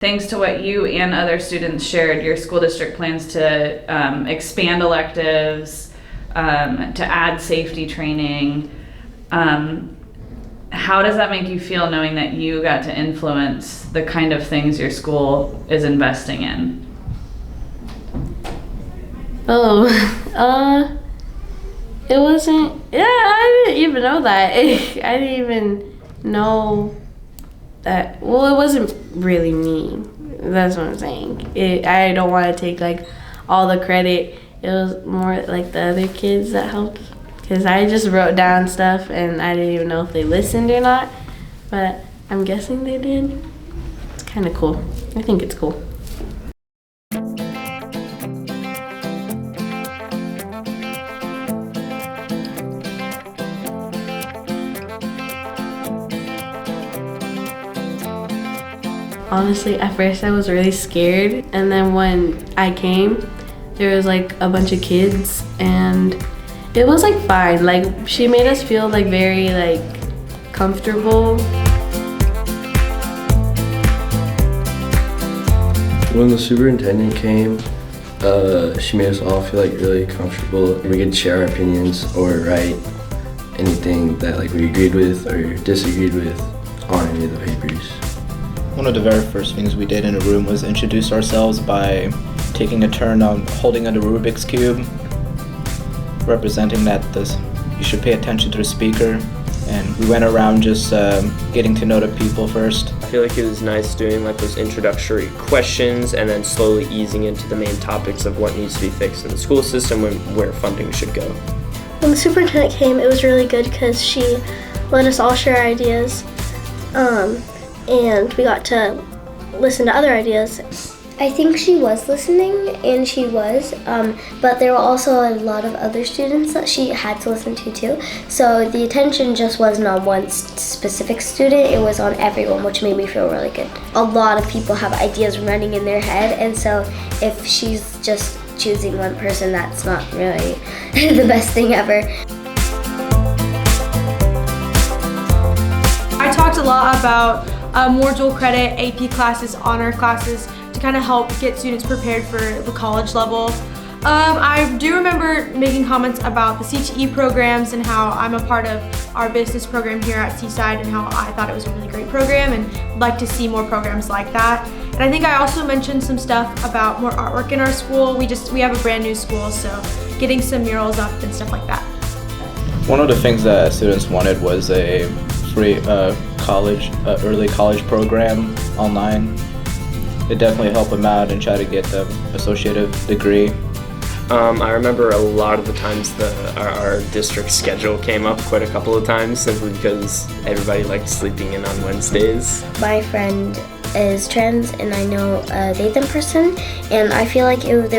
Thanks to what you and other students shared, your school district plans to expand electives, to add safety training. How does that make you feel knowing that you got to influence the kind of things your school is investing in? It wasn't, I didn't even know that. I didn't even know that, well, it wasn't really me. That's what I'm saying. I don't want to take like all the credit. It was more like the other kids that helped, because I just wrote down stuff and I didn't even know if they listened or not, but I'm guessing they did. It's kind of cool. I think it's cool. Honestly, at first I was really scared, and then when I came, there was like a bunch of kids, and it was like fine. Like, she made us feel like very like comfortable. When the superintendent came, she made us all feel like really comfortable. We could share our opinions or write anything that like we agreed with or disagreed with on any of the papers. One of the very first things we did in a room was introduce ourselves by taking a turn on holding a Rubik's Cube, representing that you should pay attention to the speaker. And we went around just getting to know the people first. I feel like it was nice doing like those introductory questions and then slowly easing into the main topics of what needs to be fixed in the school system and where funding should go. When the superintendent came, it was really good because she let us all share ideas. And we got to listen to other ideas. I think she was listening, and she was, but there were also a lot of other students that she had to listen to too. So the attention just wasn't on one specific student, it was on everyone, which made me feel really good. A lot of people have ideas running in their head, and so if she's just choosing one person, that's not really the best thing ever. I talked a lot about more dual credit, AP classes, honor classes, to kind of help get students prepared for the college level. I do remember making comments about the CTE programs and how I'm a part of our business program here at Seaside and how I thought it was a really great program and would like to see more programs like that. And I think I also mentioned some stuff about more artwork in our school. We have a brand new school, so getting some murals up and stuff like that. One of the things that students wanted was a free early college program online. It definitely helped them out and try to get the associative degree. I remember a lot of the times our district schedule came up quite a couple of times simply because everybody liked sleeping in on Wednesdays. My friend is trans, and I know a Dathan person, and I feel like it would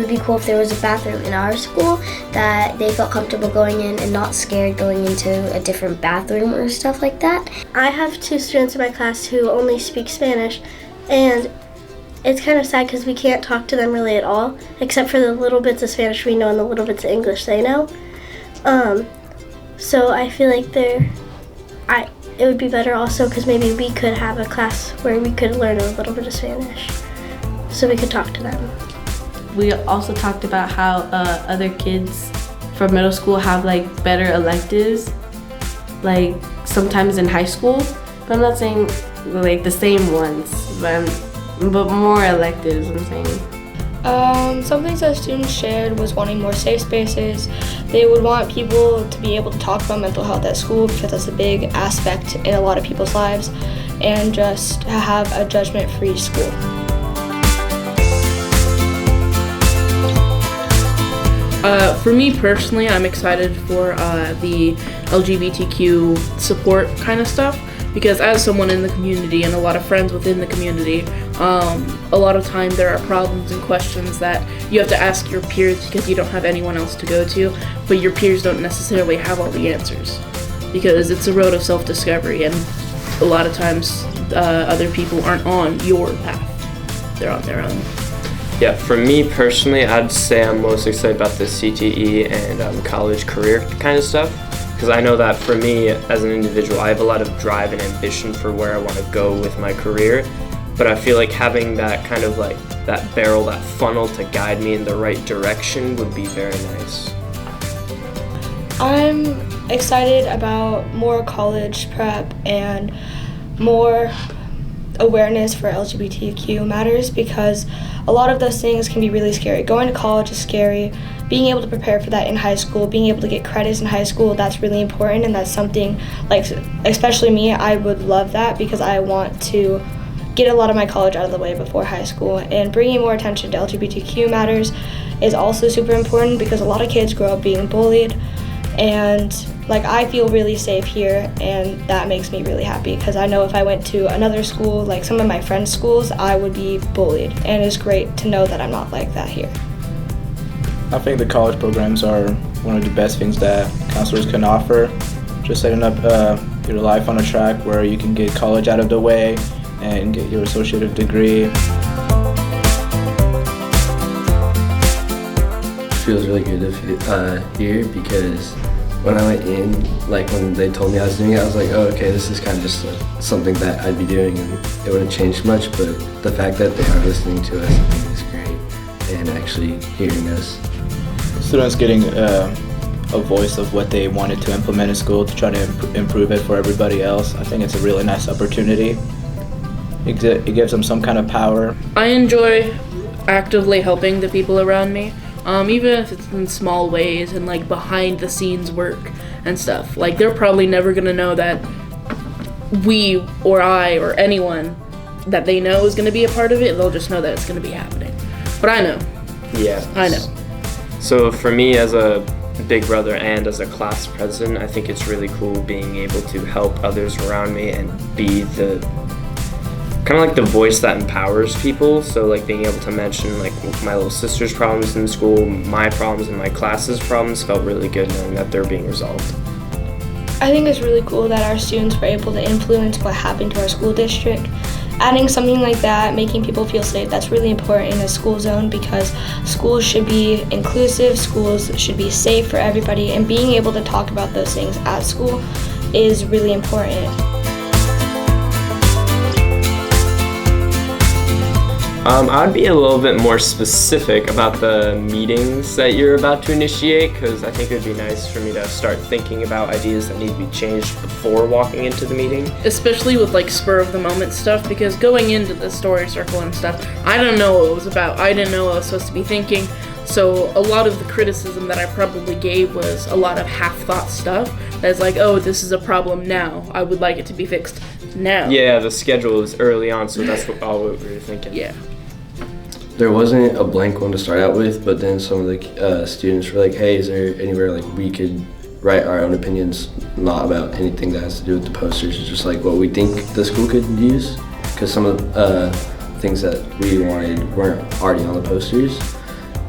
be cool if there was a bathroom in our school that they felt comfortable going in and not scared going into a different bathroom or stuff like that. I have 2 students in my class who only speak Spanish, and it's kind of sad because we can't talk to them really at all, except for the little bits of Spanish we know and the little bits of English they know. So I feel like it would be better also because maybe we could have a class where we could learn a little bit of Spanish so we could talk to them. We also talked about how other kids from middle school have like better electives, like sometimes in high school, but I'm not saying like the same ones, but more electives, I'm saying. Some things that students shared was wanting more safe spaces. They would want people to be able to talk about mental health at school because that's a big aspect in a lot of people's lives, and just have a judgment-free school. For me personally, I'm excited for the LGBTQ support kind of stuff, because as someone in the community and a lot of friends within the community, a lot of time there are problems and questions that you have to ask your peers because you don't have anyone else to go to, but your peers don't necessarily have all the answers because it's a road of self-discovery, and a lot of times other people aren't on your path, they're on their own. Yeah, for me personally, I'd say I'm most excited about the CTE and college career kind of stuff, because I know that for me as an individual, I have a lot of drive and ambition for where I want to go with my career, but I feel like having that kind of like that barrel, that funnel to guide me in the right direction would be very nice. I'm excited about more college prep and more awareness for LGBTQ matters, because a lot of those things can be really scary. Going to college is scary. Being able to prepare for that in high school, being able to get credits in high school, that's really important, and that's something, like, especially me, I would love that because I want to get a lot of my college out of the way before high school. And bringing more attention to LGBTQ matters is also super important because a lot of kids grow up being bullied, and like I feel really safe here, and that makes me really happy because I know if I went to another school, like some of my friends' schools, I would be bullied, and it's great to know that I'm not like that here. I think the college programs are one of the best things that counselors can offer. Just setting up your life on a track where you can get college out of the way and get your associate's degree. It feels really good to hear because when I went in, like when they told me I was doing it, I was like, oh, okay, this is kind of just something that I'd be doing and it wouldn't change much, but the fact that they are listening to us, I think is great, and actually hearing us. Students getting a voice of what they wanted to implement in school to try to improve it for everybody else. I think it's a really nice opportunity. It gives them some kind of power. I enjoy actively helping the people around me, even if it's in small ways and like behind the scenes work and stuff. Like they're probably never gonna know that we or I or anyone that they know is gonna be a part of it. They'll just know that it's gonna be happening. But I know. Yeah. I know. So for me as a big brother and as a class president, I think it's really cool being able to help others around me and be the kind of like the voice that empowers people. So like being able to mention like my little sister's problems in school, my problems and my class's problems felt really good knowing that they're being resolved. I think it's really cool that our students were able to influence what happened to our school district. Adding something like that, making people feel safe, that's really important in a school zone because schools should be inclusive, schools should be safe for everybody, and being able to talk about those things at school is really important. I'd be a little bit more specific about the meetings that you're about to initiate because I think it would be nice for me to start thinking about ideas that need to be changed before walking into the meeting. Especially with like spur of the moment stuff, because going into the story circle and stuff, I didn't know what it was about. I didn't know what I was supposed to be thinking. So a lot of the criticism that I probably gave was a lot of half-thought stuff. That's like, oh, this is a problem now. I would like it to be fixed now. Yeah, the schedule is early on, so that's all we were thinking. Yeah. There wasn't a blank one to start out with, but then some of the students were like, hey, is there anywhere like we could write our own opinions, not about anything that has to do with the posters, it's just like what we think the school could use, because some of the things that we wanted weren't already on the posters,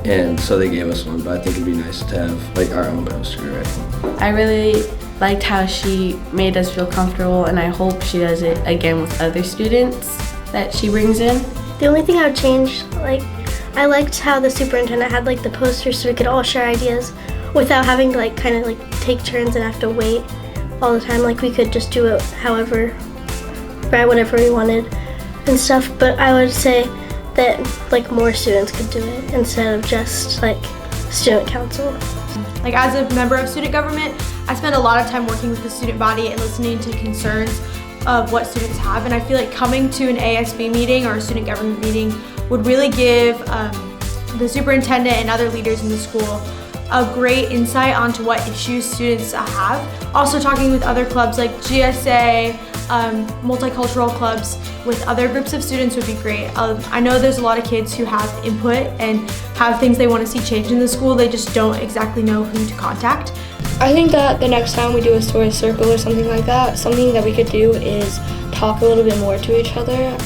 and so they gave us one, but I think it'd be nice to have like our own poster already. I really liked how she made us feel comfortable, and I hope she does it again with other students that she brings in. The only thing I would change, like, I liked how the superintendent had like the posters so we could all share ideas without having to like kind of like take turns and have to wait all the time. Like we could just do it however, write whatever we wanted and stuff. But I would say that like more students could do it instead of just like student council. Like as a member of student government, I spend a lot of time working with the student body and listening to concerns of what students have, and I feel like coming to an ASB meeting or a student government meeting would really give the superintendent and other leaders in the school a great insight onto what issues students have. Also talking with other clubs like GSA, multicultural clubs with other groups of students would be great. I know there's a lot of kids who have input and have things they want to see changed in the school, they just don't exactly know who to contact. I think that the next time we do a story circle or something like that, something that we could do is talk a little bit more to each other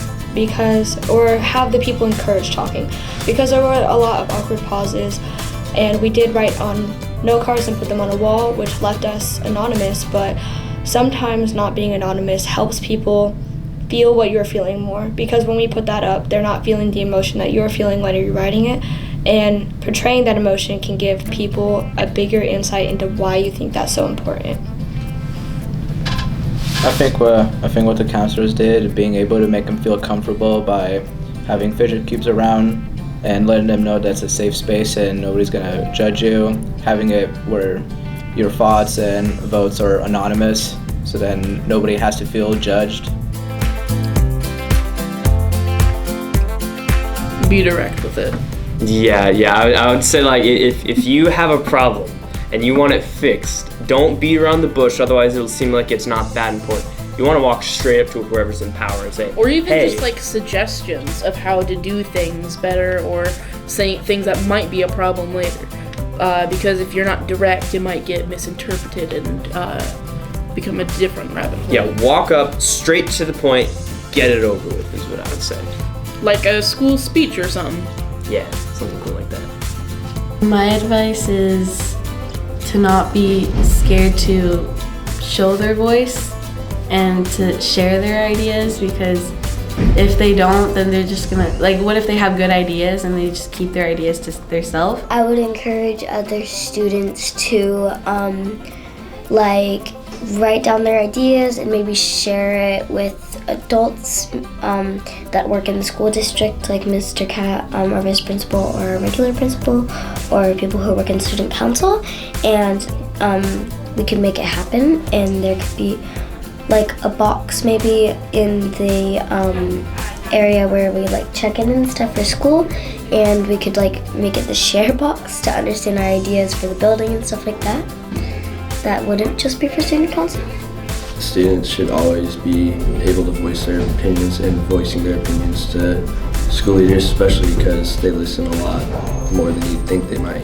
or have the people encourage talking, because there were a lot of awkward pauses, and we did write on note cards and put them on a wall, which left us anonymous, but sometimes not being anonymous helps people feel what you're feeling more, because when we put that up, they're not feeling the emotion that you're feeling when you're writing it, and portraying that emotion can give people a bigger insight into why you think that's so important. I think what the counselors did, being able to make them feel comfortable by having fidget cubes around and letting them know that's a safe space and nobody's gonna judge you. Having it where your thoughts and votes are anonymous, so then nobody has to feel judged. Be direct with it. Yeah, I would say like if you have a problem and you want it fixed, don't beat around the bush, otherwise it'll seem like it's not that important. You want to walk straight up to whoever's in power and say, or even hey. just like suggestions of how to do things better, or saying things that might be a problem later. Because if you're not direct, it might get misinterpreted and become a different rabbit hole. Yeah, walk up, straight to the point, get it over with is what I would say. Like a school speech or something. Yeah, something cool like that. My advice is to not be scared to show their voice and to share their ideas, because if they don't, then they're just gonna, like, what if they have good ideas and they just keep their ideas to themselves? I would encourage other students to like write down their ideas and maybe share it with adults that work in the school district, like Mr. Cat, our vice principal, or a regular principal, or people who work in student council, and we could make it happen. And there could be like a box maybe in the area where we like check in and stuff for school, and we could like make it the share box to understand our ideas for the building and stuff like that. That wouldn't just be for student council. Students should always be able to voice their opinions, and voicing their opinions to school leaders, especially because they listen a lot more than you'd think they might.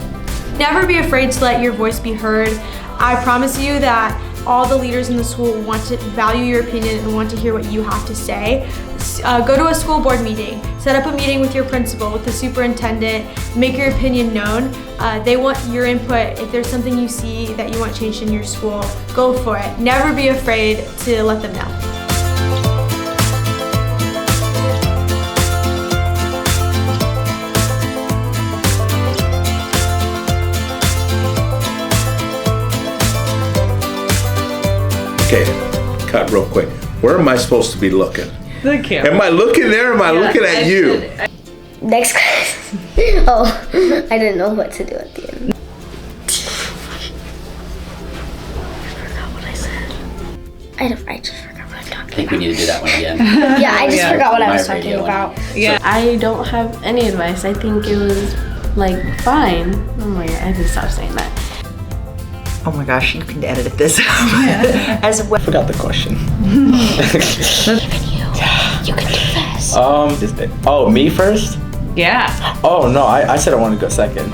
Never be afraid to let your voice be heard. I promise you that all the leaders in the school want to value your opinion and want to hear what you have to say. Go to a school board meeting, set up a meeting with your principal, with the superintendent, make your opinion known. They want your input. If there's something you see that you want changed in your school, go for it. Never be afraid to let them know. Okay, cut real quick. Where am I supposed to be looking? The camera. Am I looking there or am I looking at you? Next class. Oh, I didn't know what to do at the end. I forgot what I said. I just forgot what I'm talking about. I think we need to do that one again. Yeah, I just forgot what I was My talking radio about. Yeah. I don't have any advice. I think it was like fine. Oh my god, I need to stop saying that. Oh my gosh, you can edit this out as well. I forgot the question. You can do this. Oh, me first? Yeah. Oh no, I said I wanted to go second.